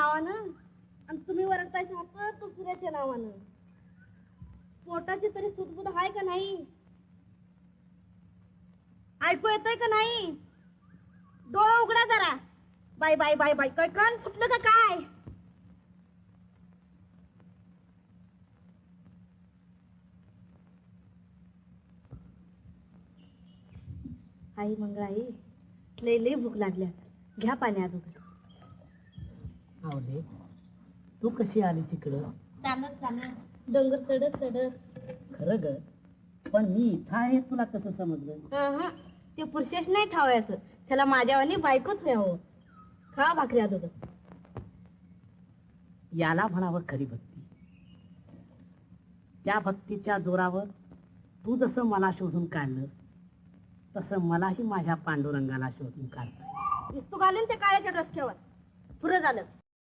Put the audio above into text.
नावानं आणि तुम्ही वरडतायचा हात दुसऱ्याच्या नावानं. पोटाची तरी सुदबुद आहे का नाही? ऐकू येतंय का नाही? डोळा उघडा जरा. बाय बाय बाय बाय, काय कान फुटलं का काय? आई मंगळाई, लय लय भूक लागली असेल, घ्या पाणी अगोदर. आवले, तू कशी आली तिकडं? चालत चालत, डोंगर चढत चढत. खरं ग, पण मी इथं आहे तुला कसं समजलं? ते पुरुषेश नाही ठावायचं, त्याला माझ्यावानी बायकोच व्हावं. खा भाकरी अगोदर. याला म्हणावं खरी भक्ती. त्या भक्तीच्या जोरावर तू जसं मला शोधून काढलं, तसं मलाही माझ्या पांडुरंगाला शोधून काढता. तू घालून ते काळ्याच्या डोसक्यावर पुरं झालं.